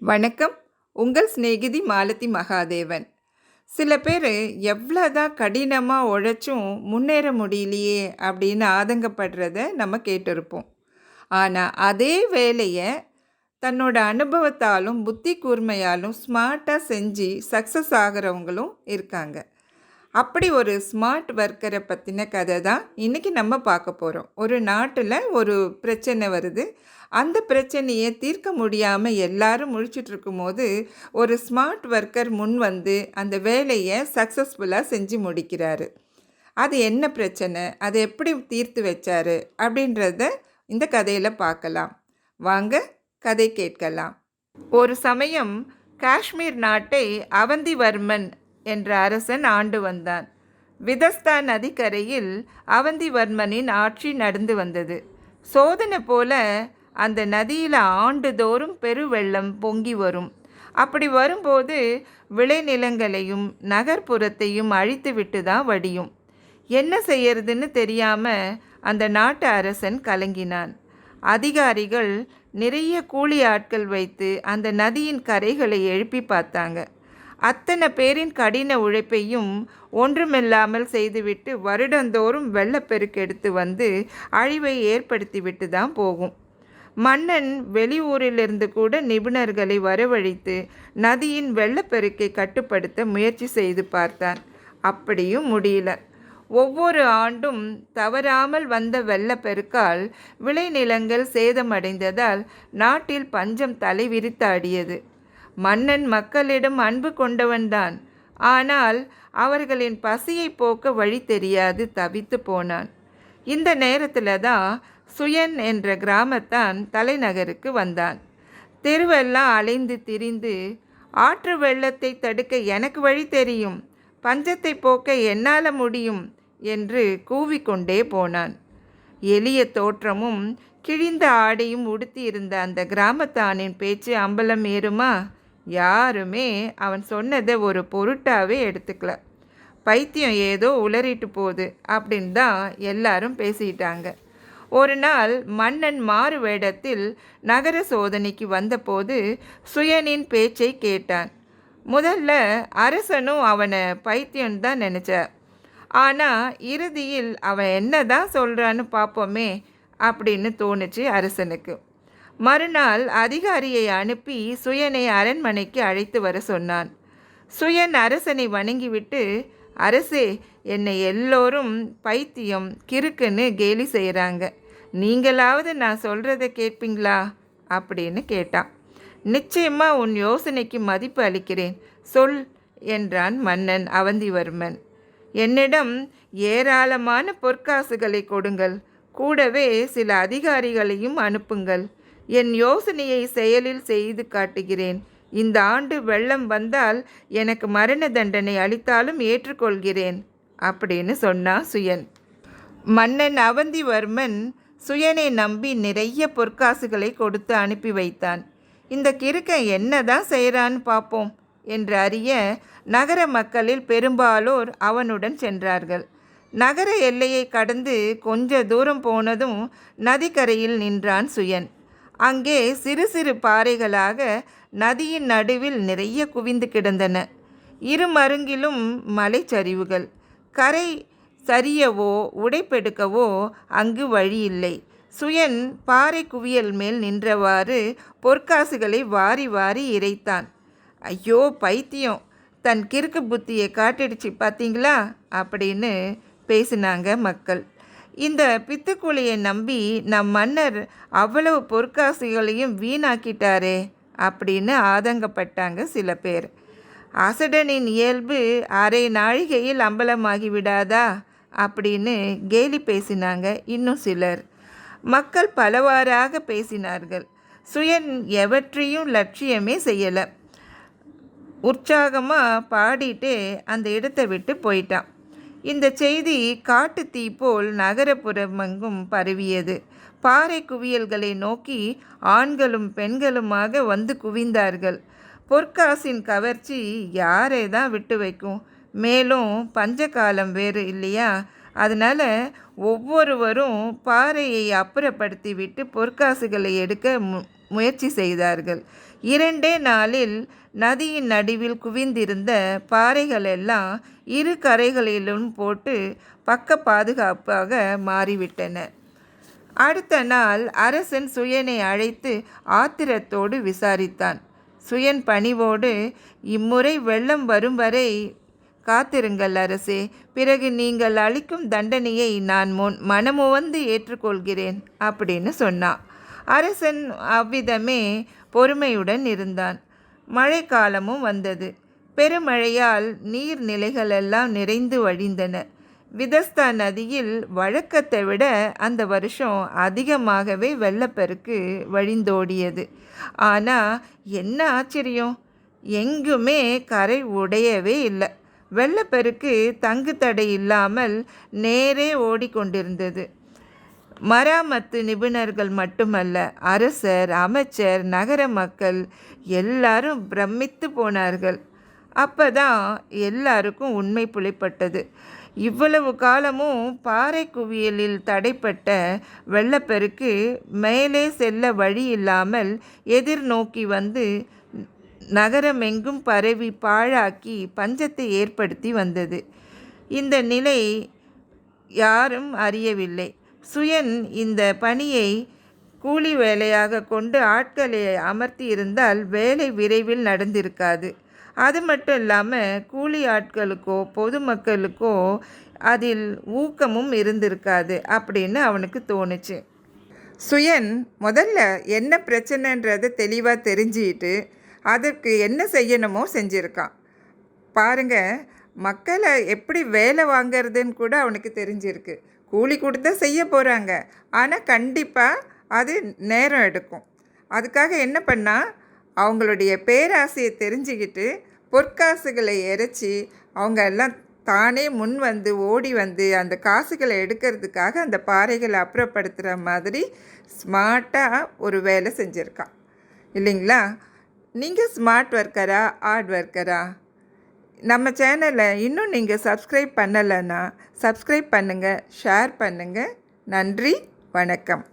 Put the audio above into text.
வணக்கம். உங்கள் சிநேகிதி மாலதி மகாதேவன். சில பேர் எவ்வளோதான் கடினமாக உழைச்சும் முன்னேற முடியலையே அப்படின்னு ஆதங்கப்படுறத நம்ம கேட்டிருப்போம். ஆனால் அதே வேலையை தன்னோட அனுபவத்தாலும் புத்தி கூர்மையாலும் ஸ்மார்ட்டாக செஞ்சு சக்ஸஸ் ஆகிறவங்களும் இருக்காங்க. அப்படி ஒரு ஸ்மார்ட் ஒர்க்கரை பற்றின கதை தான் இன்றைக்கி நம்ம பார்க்க போகிறோம். ஒரு நாட்டில் ஒரு பிரச்சனை வருது. அந்த பிரச்சனையை தீர்க்க முடியாமல் எல்லாரும் முழிச்சிட்டு இருக்கும்போது ஒரு ஸ்மார்ட் ஒர்க்கர் முன் வந்து அந்த வேலையை சக்ஸஸ்ஃபுல்லாக செஞ்சு முடிக்கிறாரு. அது என்ன பிரச்சனை, அதை எப்படி தீர்த்து வச்சாரு அப்படின்றத இந்த கதையில் பார்க்கலாம். வாங்க கதை கேட்கலாம். ஒரு சமயம் காஷ்மீர் நாட்டை அவந்திவர்மன் என்ற அரசன் ஆண்டு வந்தான். விதஸ்தா நதிக்கரையில் அவந்திவர்மனின் ஆட்சி நடந்து வந்தது. சோதனை போல அந்த நதியில் ஆண்டுதோறும் பெருவெள்ளம் பொங்கி வரும். அப்படி வரும்போது விளைநிலங்களையும் நகர்ப்புறத்தையும் அழித்து விட்டு தான் வடியும். என்ன செய்யறதுன்னு தெரியாமல் அந்த நாட்டு அரசன் கலங்கினான். அதிகாரிகள் நிறைய கூலி ஆட்கள் வைத்து அந்த நதியின் கரைகளை எழுப்பி பார்த்தாங்க. அத்தனை பேரின் கடின உழைப்பையும் ஒன்றுமில்லாமல் செய்துவிட்டு வருடந்தோறும் வெள்ளப்பெருக்கு எடுத்து வந்து அழிவை ஏற்படுத்திவிட்டு தான் போகும். மன்னன் வெளியூரிலிருந்து கூட நிபுணர்களை வரவழைத்து நதியின் வெள்ளப்பெருக்கை கட்டுப்படுத்த முயற்சி செய்து பார்த்தான். அப்படியும் முடியல. ஒவ்வொரு ஆண்டும் தவறாமல் வந்த வெள்ளப்பெருக்கால் விளைநிலங்கள் சேதமடைந்ததால் நாட்டில் பஞ்சம் தலைவிரித்தாடியது. மன்னன் மக்களிடம் அன்பு கொண்டவன்தான். ஆனால் அவர்களின் பசியை போக்க வழி தெரியாது தவித்து போனான். இந்த நேரத்தில் தான் சுயன் என்ற கிராமத்தான் தலைநகருக்கு வந்தான். தெருவெல்லாம் அலைந்து திரிந்து, ஆற்று வெள்ளத்தை தடுக்க எனக்கு வழி தெரியும், பஞ்சத்தை போக்க என்னால் முடியும் என்று கூவிக்கொண்டே போனான். எளிய தோற்றமும் கிழிந்த ஆடையும் உடுத்தியிருந்த அந்த கிராமத்தானின் பேச்சு அம்பலம் ஏறுமா? யாருமே அவன் சொன்னதை ஒரு பொருட்டாவே எடுத்துக்கல. பைத்தியம் ஏதோ உளறிட்டு போகுது அப்படின்னு தான் எல்லாரும் பேசிட்டாங்க. ஒரு நாள் மன்னன் மாறு வேடத்தில் நகர சோதனைக்கு வந்தபோது சுயனின் பேச்சை கேட்டான். முதல்ல அரசனும் அவனை பைத்தியம்தான் நினச்சார். ஆனால் இறுதியில் அவன் என்ன தான் சொல்கிறான்னு பார்ப்போமே அப்படின்னு தோணுச்சு அரசனுக்கு. மறுநாள் அதிகாரியை அனுப்பி சுயனை அரண்மனைக்கு அழைத்து வர சொன்னான். சுயன் அரசனை வணங்கிவிட்டு, அரசே, என்னை எல்லோரும் பைத்தியம் கிறுக்குன்னு கேலி செய்கிறாங்க, நீங்களாவது நான் சொல்கிறத கேட்பீங்களா அப்படின்னு கேட்டான். நிச்சயமாக உன் யோசனைக்கு மதிப்பு அளிக்கிறேன், சொல் என்றான் மன்னன் அவந்திவர்மன். என்னிடம் ஏராளமான பொற்காசுகளை கொடுங்கள், கூடவே சில அதிகாரிகளையும் அனுப்புங்கள். என் யோசனையை செயலில் செய்து காட்டுகிறேன். இந்த ஆண்டு வெள்ளம் வந்தால் எனக்கு மரண தண்டனை அளித்தாலும் ஏற்றுக்கொள்கிறேன் அப்படின்னு சொன்னான் சுயன். மன்னன் அவந்திவர்மன் சுயனை நம்பி நிறைய பொற்காசுகளை கொடுத்து அனுப்பி வைத்தான். இந்த கிறுக்கன் என்னதான் செய்கிறான்னு பார்ப்போம் என்று அறிய நகர மக்களில் பெரும்பாலோர் அவனுடன் சென்றார்கள். நகர எல்லையை கடந்து கொஞ்ச தூரம் போனதும் நதிக்கரையில் நின்றான் சுயன். அங்கே சிறு சிறு பாறைகளாக நதியின் நடுவில் நிறைய குவிந்து கிடந்தன. இருமருங்கிலும் மலைச்சரிவுகள். கரை சரியவோ உடைப்பெடுக்கவோ அங்கு வழியில்லை. சுயன் பாறை குவியல் மேல் நின்றவாறு பொற்காசுகளை வாரி வாரி இறைத்தான். ஐயோ பைத்தியம், தன் கிறுக்கு புத்தியை காட்டிடுச்சு பார்த்தீங்களா அப்படின்னு பேசினாங்க மக்கள். இந்த பித்துக்குழியை நம்பி நம் மன்னர் அவ்வளவு பொற்காசுகளையும் வீணாக்கிட்டாரே அப்படின்னு ஆதங்கப்பட்டாங்க சில பேர். அசடனின் இயல்பு அரை நாழிகையில் அம்பலமாகி விடாதா அப்படின்னு கேலி பேசினாங்க இன்னும் சிலர். மக்கள் பலவாறாக பேசினார்கள். சுயன் எவற்றையும் லட்சியமே செய்யலை. உற்சாகமாக பாடிட்டு அந்த இடத்தை விட்டு போயிட்டான். இந்த செய்தி காட்டு தீ போல் நகரப்புறமெங்கும் பரவியது. பாறை குவியல்களை நோக்கி ஆண்களும் பெண்களுமாக வந்து குவிந்தார்கள். பொற்காசின் கவர்ச்சி யாரை தான் விட்டு வைக்கும்? மேலும் பஞ்சகாலம் வேறு இல்லையா? அதனால் ஒவ்வொருவரும் பாறையை அப்புறப்படுத்தி விட்டு பொற்காசுகளை எடுக்க முயற்சி செய்தார்கள். 2 நாளில் நதியின் நடுவில் குவிந்திருந்த பாறைகளெல்லாம் இரு கரைகளிலும் போட்டு பக்க பாதுகாப்பாக மாறிவிட்டன. அடுத்த நாள் அரசன் சுயனை அழைத்து ஆத்திரத்தோடு விசாரித்தான். சுயன் பணிவோடு, இம்முறை வெள்ளம் வரும் வரை காத்திருங்கள் அரசே, பிறகு நீங்கள் அளிக்கும் தண்டனையை நான் மனமுவந்து ஏற்றுக்கொள்கிறேன் அப்படின்னு சொன்னான். அரசன் அவ்விதமே பொறுமையுடன் இருந்தான். மழைக்காலமும் வந்தது. பெருமழையால் நீர்நிலைகளெல்லாம் நிறைந்து வழிந்தன. விதஸ்தா நதியில் வழக்கத்தை விட அந்த வருஷம் அதிகமாகவே வெள்ளப்பெருக்கு வழிந்தோடியது. ஆனால் என்ன ஆச்சரியம், எங்குமே கரை உடையவே இல்லை. வெள்ளப்பெருக்கு தங்கு தடை இல்லாமல் நேரே ஓடிக்கொண்டிருந்தது. மராமத்து நிபுணர்கள் மட்டுமல்ல, அரசர், அமைச்சர், நகர மக்கள் எல்லாரும் பிரமித்து போனார்கள். அப்போதான் எல்லாருக்கும் உண்மை புலப்பட்டது. இவ்வளவு காலமும் பாறை குவியலில் தடைப்பட்ட வெள்ளப்பெருக்கு மேலே செல்ல வழி இல்லாமல் எதிர்நோக்கி வந்து நகரமெங்கும் பரவி பாழாக்கி பஞ்சத்தை ஏற்படுத்தி வந்தது. இந்த நிலை யாரும் அறியவில்லை. சுயன் இந்த பணியை கூலி வேலையாக கொண்டு ஆட்களை அமர்த்தி இருந்தால் வேலை விரைவில் நடந்திருக்காது. அது மட்டும் இல்லாமல் கூலி ஆட்களுக்கோ பொதுமக்களுக்கோ அதில் ஊக்கமும் இருந்திருக்காது அப்படின்னு அவனுக்கு தோணுச்சு. சுயன் முதல்ல என்ன பிரச்சனைன்றதை தெளிவாக தெரிஞ்சுக்கிட்டு அதற்கு என்ன செய்யணுமோ செஞ்சுருக்கான். பாருங்கள், மக்களை எப்படி வேலை வாங்கிறதுன்னு கூட அவனுக்கு தெரிஞ்சிருக்கு. கூலி கொடுத்தா செய்ய போகிறாங்க, ஆனால் கண்டிப்பாக அது நேரம் எடுக்கும். அதுக்காக என்ன பண்ணால், அவங்களுடைய பேராசையை தெரிஞ்சுக்கிட்டு பொற்காசுகளை இறைச்சி அவங்க எல்லாம் தானே முன் வந்து ஓடி வந்து அந்த காசுகளை எடுக்கிறதுக்காக அந்த பாறைகளை அப்புறப்படுத்துகிற மாதிரி ஸ்மார்ட்டாக ஒரு வேலை செஞ்சுருக்கான் இல்லைங்களா? நீங்கள் ஸ்மார்ட் ஒர்க்கரா, ஹார்ட் ஒர்க்கரா? நம்ம சேனலை இன்னும் நீங்கள் சப்ஸ்கிரைப் பண்ணலைன்னா சப்ஸ்கிரைப் பண்ணுங்கள், ஷேர் பண்ணுங்கள். நன்றி, வணக்கம்.